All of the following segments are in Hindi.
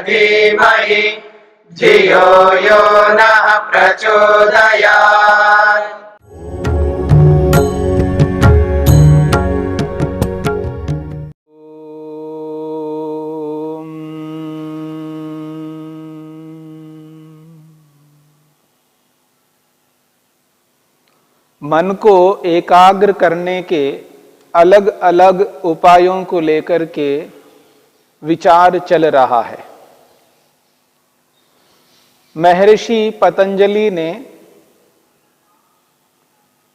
धीमहि धियो यो नः प्रचोदयात्। मन को एकाग्र करने के अलग अलग उपायों को लेकर के विचार चल रहा है। महर्षि पतंजलि ने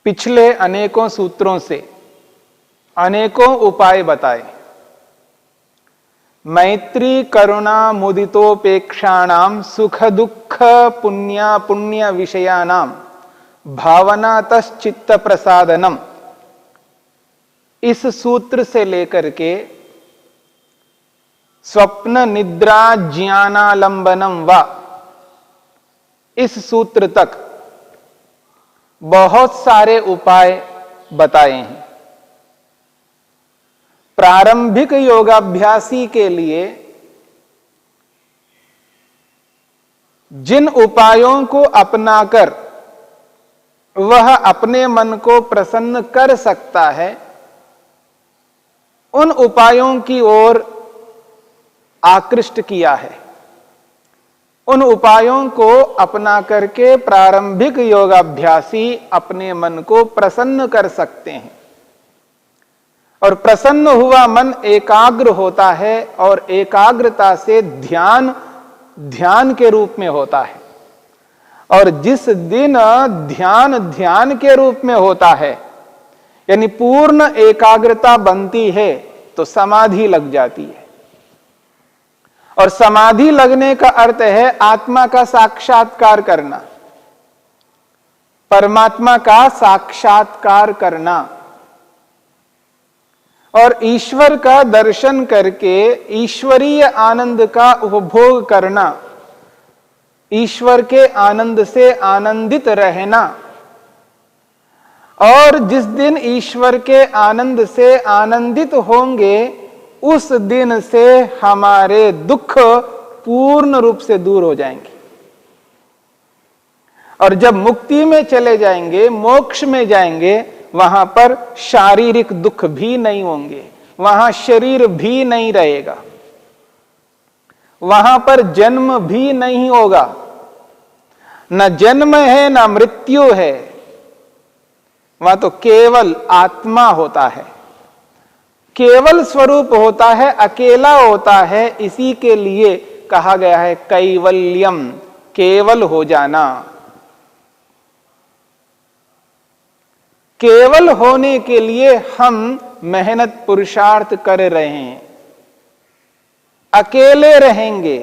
पिछले अनेकों सूत्रों से अनेकों उपाय बताए। मैत्री करुणा मुदितोपेक्षाणाम सुख दुख पुण्य पुण्य विषयानाम भावना तश्चित्त प्रसादनम, इस सूत्र से लेकर के स्वप्न निद्रा ज्ञानालंबनम व, इस सूत्र तक बहुत सारे उपाय बताए हैं। प्रारंभिक योगाभ्यासी के लिए जिन उपायों को अपनाकर वह अपने मन को प्रसन्न कर सकता है, उन उपायों की ओर आकृष्ट किया है। उन उपायों को अपना करके प्रारंभिक योगाभ्यासी अपने मन को प्रसन्न कर सकते हैं, और प्रसन्न हुआ मन एकाग्र होता है, और एकाग्रता से ध्यान के रूप में होता है। और जिस दिन ध्यान के रूप में होता है, यानी पूर्ण एकाग्रता बनती है, तो समाधि लग जाती है। और समाधि लगने का अर्थ है आत्मा का साक्षात्कार करना, परमात्मा का साक्षात्कार करना, और ईश्वर का दर्शन करके ईश्वरीय आनंद का उपभोग करना, ईश्वर के आनंद से आनंदित रहना। और जिस दिन ईश्वर के आनंद से आनंदित होंगे, उस दिन से हमारे दुख पूर्ण रूप से दूर हो जाएंगे। और जब मुक्ति में चले जाएंगे, मोक्ष में जाएंगे, वहां पर शारीरिक दुख भी नहीं होंगे, वहां शरीर भी नहीं रहेगा, वहां पर जन्म भी नहीं होगा। न जन्म है न मृत्यु है, वहां तो केवल आत्मा होता है, केवल स्वरूप होता है, अकेला होता है। इसी के लिए कहा गया है कैवल्यम, केवल हो जाना। केवल होने के लिए हम मेहनत पुरुषार्थ कर रहे हैं। अकेले रहेंगे,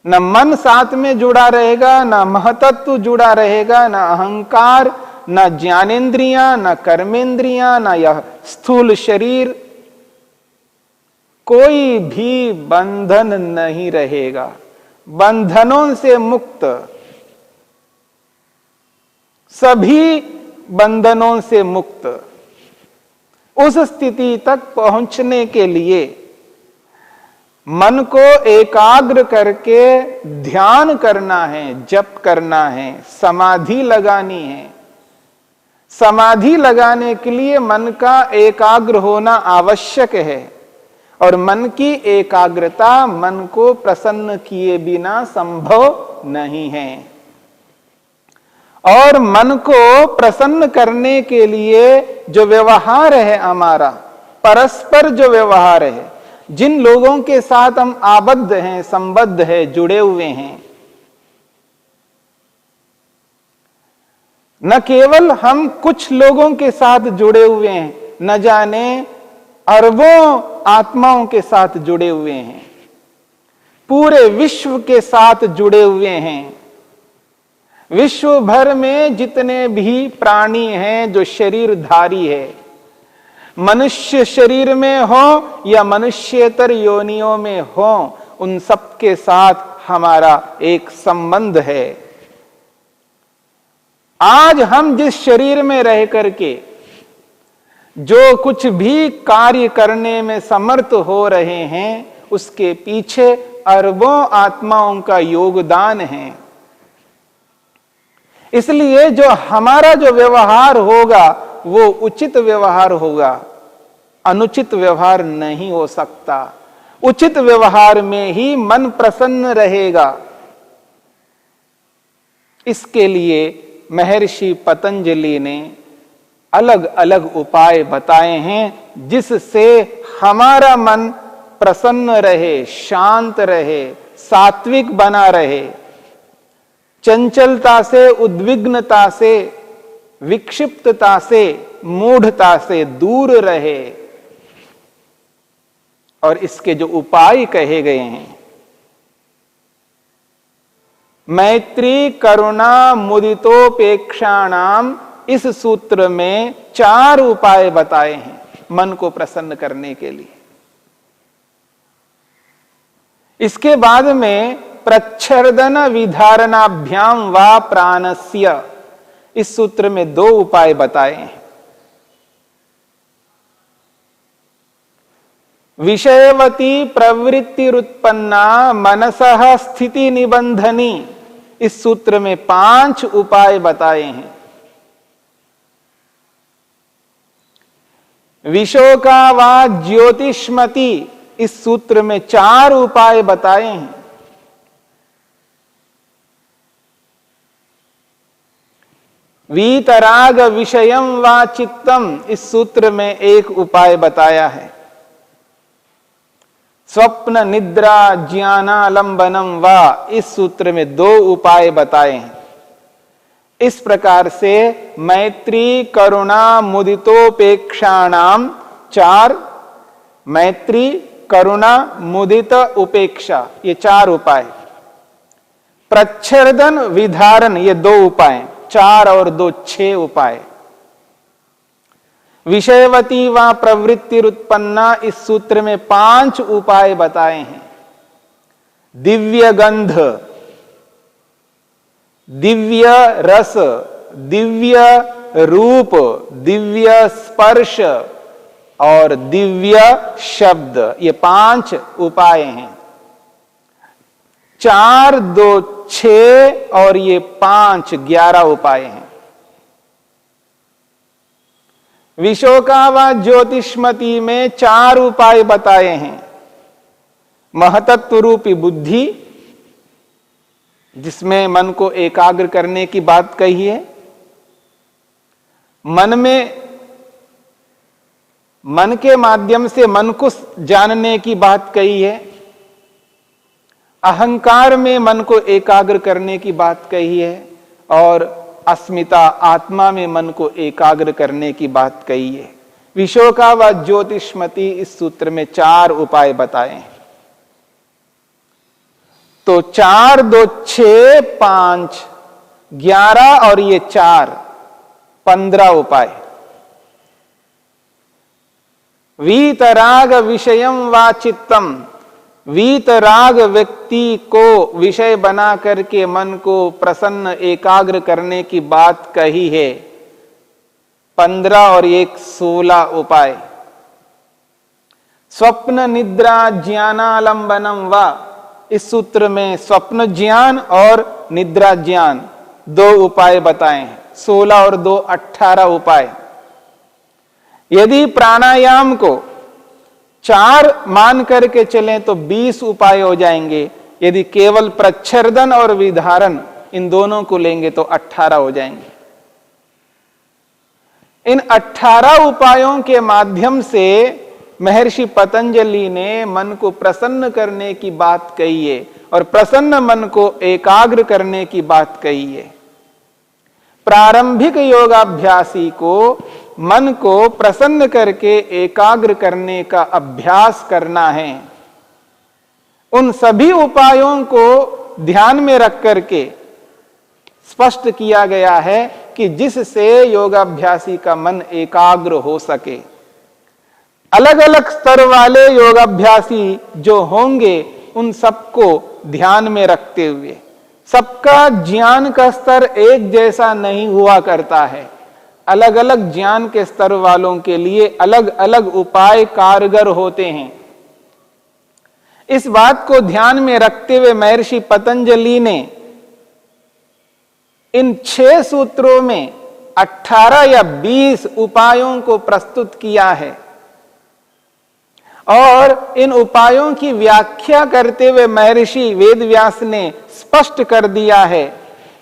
न मन साथ में जुड़ा रहेगा, न महतत्व जुड़ा रहेगा, न अहंकार, न ज्ञानेन्द्रियां, न कर्मेंद्रियां, न यह स्थूल शरीर, कोई भी बंधन नहीं रहेगा। बंधनों से मुक्त, सभी बंधनों से मुक्त। उस स्थिति तक पहुंचने के लिए मन को एकाग्र करके ध्यान करना है, जप करना है, समाधि लगानी है। समाधि लगाने के लिए मन का एकाग्र होना आवश्यक है, और मन की एकाग्रता मन को प्रसन्न किए बिना संभव नहीं है। और मन को प्रसन्न करने के लिए जो व्यवहार है हमारा, परस्पर जो व्यवहार है, जिन लोगों के साथ हम आबद्ध हैं, संबद्ध हैं, जुड़े हुए हैं, न केवल हम कुछ लोगों के साथ जुड़े हुए हैं, न जाने अरबों आत्माओं के साथ जुड़े हुए हैं, पूरे विश्व के साथ जुड़े हुए हैं। विश्व भर में जितने भी प्राणी हैं जो शरीरधारी है, मनुष्य शरीर में हो या मनुष्येतर योनियों में हो, उन सब के साथ हमारा एक संबंध है। आज हम जिस शरीर में रह करके जो कुछ भी कार्य करने में समर्थ हो रहे हैं, उसके पीछे अरबों आत्माओं का योगदान है। इसलिए जो हमारा जो व्यवहार होगा वो उचित व्यवहार होगा, अनुचित व्यवहार नहीं हो सकता। उचित व्यवहार में ही मन प्रसन्न रहेगा। इसके लिए महर्षि पतंजलि ने अलग अलग उपाय बताए हैं जिससे हमारा मन प्रसन्न रहे, शांत रहे, सात्विक बना रहे, चंचलता से, उद्विग्नता से, विक्षिप्तता से, मूढ़ता से दूर रहे। और इसके जो उपाय कहे गए हैं, मैत्री करुणा मुदितोपेक्षाणाम, इस सूत्र में 4 उपाय बताए हैं मन को प्रसन्न करने के लिए। इसके बाद में प्रच्छर्दन विधारणाभ्याम वा प्राणस्य, इस सूत्र में 2 उपाय बताए हैं। विषयवती प्रवृत्तिरुत्पन्ना मनसः स्थिति निबंधनी, इस सूत्र में 5 उपाय बताए हैं। विशोका वा ज्योतिष्मति, इस सूत्र में 4 उपाय बताए हैं। वीतराग विषयम वा चित्तम, इस सूत्र में 1 उपाय बताया है। स्वप्न निद्रा ज्ञानालंबनम वा, इस सूत्र में 2 उपाय बताए हैं। इस प्रकार से मैत्री करुणा मुदितोपेक्षाणाम 4, मैत्री करुणा मुदित उपेक्षा, ये 4 उपाय। प्रच्छर्दन विधारण, ये 2 उपाय, 4 और 2 6 उपाय। विषयवती व प्रवृत्तिरुत्पन्ना, इस सूत्र में 5 उपाय बताए हैं। दिव्य गंध, दिव्य रस, दिव्य रूप, दिव्य स्पर्श और दिव्य शब्द, ये 5 उपाय हैं। 4, 2, 6 और ये 5, 11 उपाय हैं। विशोका व ज्योतिष्मति में 4 उपाय बताए हैं। महतत्व रूपी बुद्धि, जिसमें मन को एकाग्र करने की बात कही है। मन के माध्यम से मन को जानने की बात कही है। अहंकार में मन को एकाग्र करने की बात कही है और अस्मिता आत्मा में मन को एकाग्र करने की बात कही है। विशोका व ज्योतिष्मति, इस सूत्र में 4 उपाय बताए हैं। तो 4, 2, 6, 5, 11 और ये 4, 15 उपाय। वीतराग विषयम वा चित्तम, वीतराग व्यक्ति को विषय बना करके मन को प्रसन्न एकाग्र करने की बात कही है। 15 और 1, 16 उपाय। स्वप्न निद्रा ज्ञानालंबनम वा, इस सूत्र में स्वप्न ज्ञान और निद्रा ज्ञान 2 उपाय बताए हैं। 16 और 2, 18 उपाय। यदि प्राणायाम को 4 मान करके चलें तो 20 उपाय हो जाएंगे। यदि केवल प्रच्छर्दन और विधारण इन दोनों को लेंगे तो 18 हो जाएंगे। इन 18 उपायों के माध्यम से महर्षि पतंजलि ने मन को प्रसन्न करने की बात कही है और प्रसन्न मन को एकाग्र करने की बात कही है। प्रारंभिक योगाभ्यासी को मन को प्रसन्न करके एकाग्र करने का अभ्यास करना है। उन सभी उपायों को ध्यान में रख करके स्पष्ट किया गया है कि जिससे योगाभ्यासी का मन एकाग्र हो सके। अलग अलग स्तर वाले योगाभ्यासी जो होंगे उन सबको ध्यान में रखते हुए, सबका ज्ञान का स्तर एक जैसा नहीं हुआ करता है। अलग अलग ज्ञान के स्तर वालों के लिए अलग अलग उपाय कारगर होते हैं। इस बात को ध्यान में रखते हुए महर्षि पतंजलि ने इन 6 सूत्रों में 18 या 20 उपायों को प्रस्तुत किया है और इन उपायों की व्याख्या करते हुए महर्षि वेदव्यास ने स्पष्ट कर दिया है,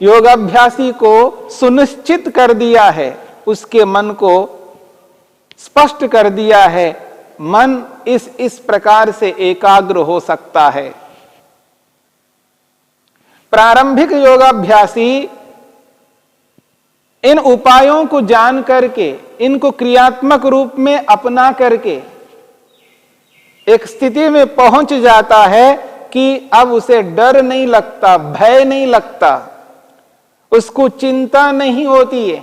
योगाभ्यासी को सुनिश्चित कर दिया है, उसके मन को स्पष्ट कर दिया है, मन इस प्रकार से एकाग्र हो सकता है। प्रारंभिक योगाभ्यासी इन उपायों को जान करके, इनको क्रियात्मक रूप में अपना करके एक स्थिति में पहुंच जाता है कि अब उसे डर नहीं लगता, भय नहीं लगता, उसको चिंता नहीं होती है,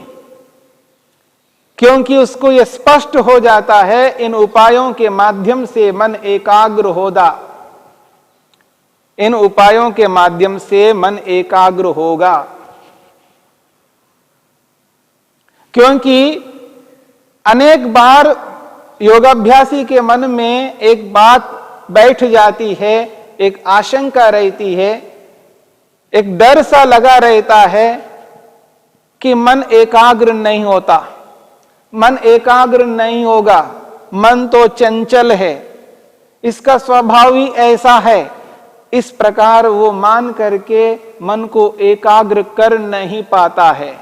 क्योंकि उसको यह स्पष्ट हो जाता है इन उपायों के माध्यम से मन एकाग्र होगा, इन उपायों के माध्यम से मन एकाग्र होगा। क्योंकि अनेक बार योगाभ्यासी के मन में एक बात बैठ जाती है, एक आशंका रहती है, एक डर सा लगा रहता है कि मन एकाग्र नहीं होता, मन एकाग्र नहीं होगा, मन तो चंचल है, इसका स्वभाव ही ऐसा है। इस प्रकार वो मान करके मन को एकाग्र कर नहीं पाता है।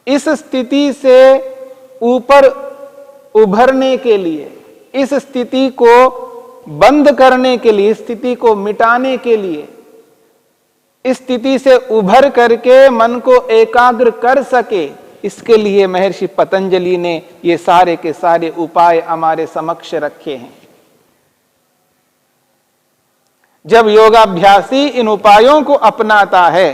इस स्थिति से ऊपर उभरने के लिए, इस स्थिति को बंद करने के लिए, स्थिति को मिटाने के लिए, इस स्थिति से उभर करके मन को एकाग्र कर सके, इसके लिए महर्षि पतंजलि ने ये सारे के सारे उपाय हमारे समक्ष रखे हैं। जब योगाभ्यासी इन उपायों को अपनाता है,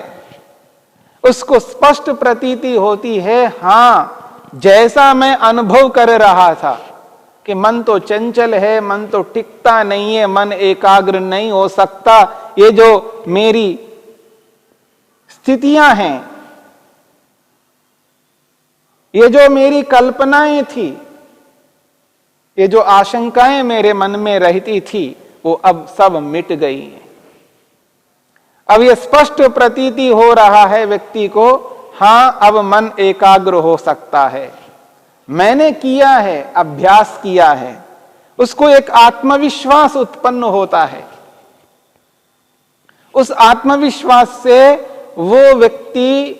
उसको स्पष्ट प्रतीति होती है, हां, जैसा मैं अनुभव कर रहा था कि मन तो चंचल है, मन तो टिकता नहीं है, मन एकाग्र नहीं हो सकता, ये जो मेरी स्थितियां हैं, ये जो मेरी कल्पनाएं थी, ये जो आशंकाएं मेरे मन में रहती थी, वो अब सब मिट गई हैं। अब ये स्पष्ट प्रतीति हो रहा है व्यक्ति को, हां, अब मन एकाग्र हो सकता है, मैंने किया है, अभ्यास किया है, उसको एक आत्मविश्वास उत्पन्न होता है। उस आत्मविश्वास से वो व्यक्ति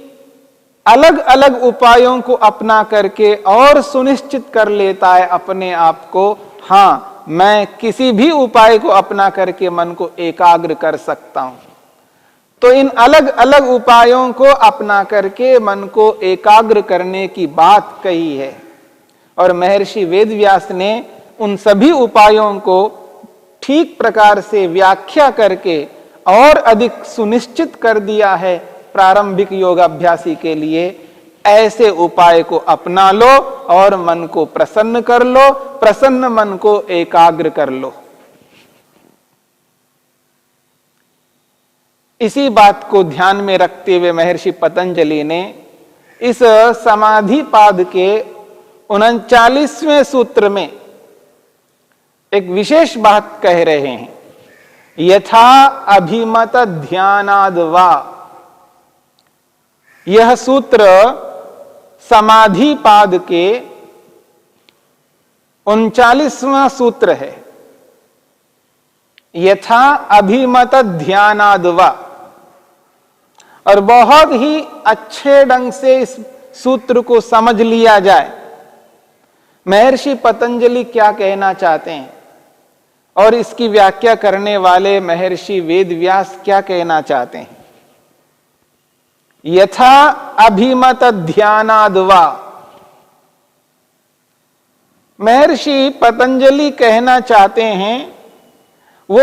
अलग अलग उपायों को अपना करके और सुनिश्चित कर लेता है अपने आप को, हां, मैं किसी भी उपाय को अपना करके मन को एकाग्र कर सकता हूं। तो इन अलग अलग उपायों को अपना करके मन को एकाग्र करने की बात कही है और महर्षि वेदव्यास ने उन सभी उपायों को ठीक प्रकार से व्याख्या करके और अधिक सुनिश्चित कर दिया है प्रारंभिक योगाभ्यासी के लिए। ऐसे उपाय को अपना लो और मन को प्रसन्न कर लो, प्रसन्न मन को एकाग्र कर लो। इसी बात को ध्यान में रखते हुए महर्षि पतंजलि ने इस समाधि पाद के 39वें सूत्र में एक विशेष बात कह रहे हैं, यथा अभिमत ध्यानाद वा। यह सूत्र समाधि पाद के 39वां सूत्र है, यथा अभिमत ध्यानाद वा। और बहुत ही अच्छे ढंग से इस सूत्र को समझ लिया जाए, महर्षि पतंजलि क्या कहना चाहते हैं और इसकी व्याख्या करने वाले महर्षि वेदव्यास क्या कहना चाहते हैं। यथा अभिमत ध्यानाद वा, महर्षि पतंजलि कहना चाहते हैं, वो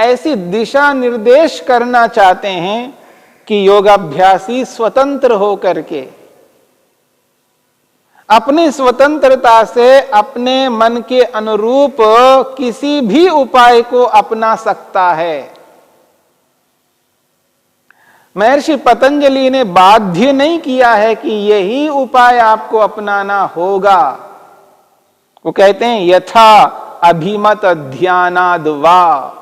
ऐसी दिशा निर्देश करना चाहते हैं कि योगाभ्यासी स्वतंत्र होकर के अपनी स्वतंत्रता से अपने मन के अनुरूप किसी भी उपाय को अपना सकता है। महर्षि पतंजलि ने बाध्य नहीं किया है कि यही उपाय आपको अपनाना होगा। वो कहते हैं यथा अभिमत ध्यानाद वा।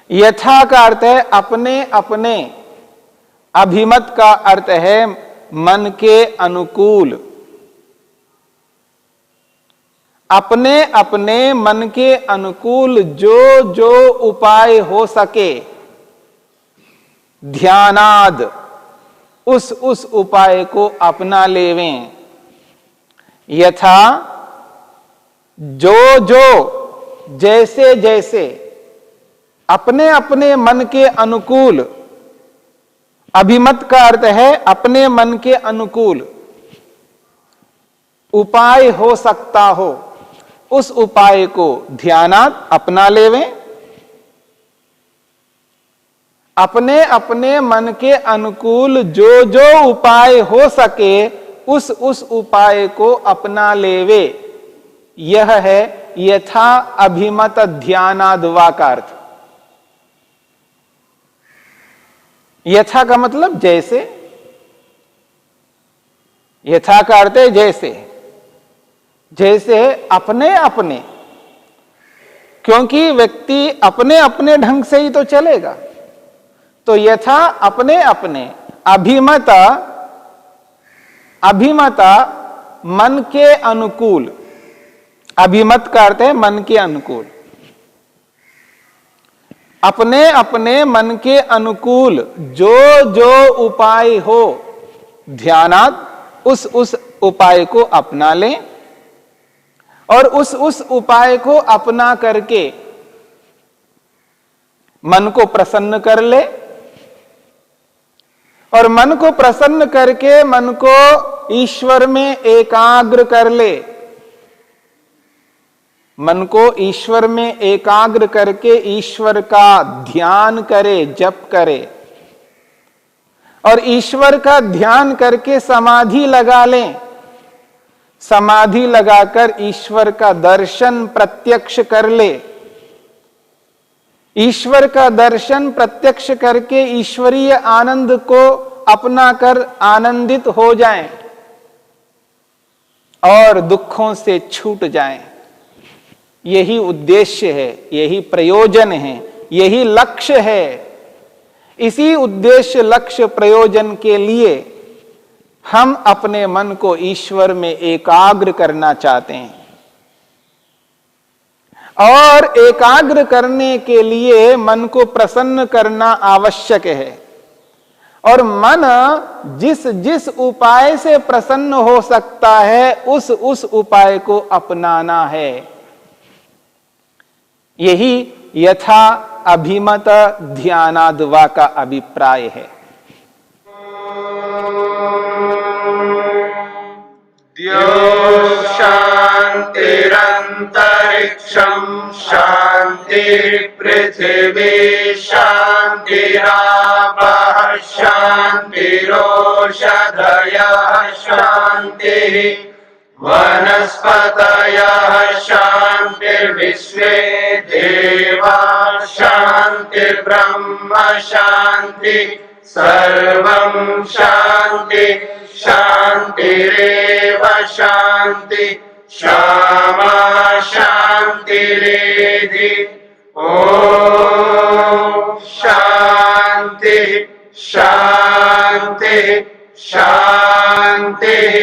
यथा का अर्थ है अपने अपने, अभिमत का अर्थ है मन के अनुकूल। अपने अपने मन के अनुकूल जो जो उपाय हो सके, ध्यानाद उस उपाय को अपना लेवें। यथा जो जो जैसे जैसे अपने अपने मन के अनुकूल, अभिमत का अर्थ है अपने मन के अनुकूल उपाय हो सकता हो, उस उपाय को ध्यानात अपना लेवें। अपने अपने मन के अनुकूल जो जो उपाय हो सके उस उपाय को अपना लेवे। यह है यथा अभिमत ध्यानाद्वा का अर्थ। यथा का मतलब जैसे, यथा का अर्थ है जैसे, जैसे अपने अपने, क्योंकि व्यक्ति अपने अपने ढंग से ही तो चलेगा। तो यथा अपने अपने, अभिमत अभिमत मन के अनुकूल, अभिमत का अर्थ है मन के अनुकूल। अपने अपने मन के अनुकूल जो जो उपाय हो, ध्यानात उस उपाय को अपना लें और उस उपाय को अपना करके मन को प्रसन्न कर ले। और मन को प्रसन्न करके मन को ईश्वर में एकाग्र कर ले। मन को ईश्वर में एकाग्र करके ईश्वर का ध्यान करे, जप करे। और ईश्वर का ध्यान करके समाधि लगा लें। समाधि लगाकर ईश्वर का दर्शन प्रत्यक्ष कर ले। ईश्वर का दर्शन प्रत्यक्ष करके ईश्वरीय आनंद को अपना कर आनंदित हो जाएं और दुखों से छूट जाएं। यही उद्देश्य है, यही प्रयोजन है, यही लक्ष्य है। इसी उद्देश्य, लक्ष्य, प्रयोजन के लिए हम अपने मन को ईश्वर में एकाग्र करना चाहते हैं। और एकाग्र करने के लिए मन को प्रसन्न करना आवश्यक है। और मन जिस जिस उपाय से प्रसन्न हो सकता है उस उपाय को अपनाना है। यही यथा अभिमत ध्यानाद्वा का अभिप्राय है। द्यौ शान्तिरन्तरिक्षं शान्तिः पृथिवी शान्तिरापः शान्तिरोषधयः शान्तिः वनस्पतयः शान्तिर्विश्वे देवाः शान्तिर्ब्रह्म शान्तिः सर्वं शान्ति शान्तिरेव शान्ति क्षमा शान्तिरेधि। ॐ शान्ति शान्ति शान्तिः।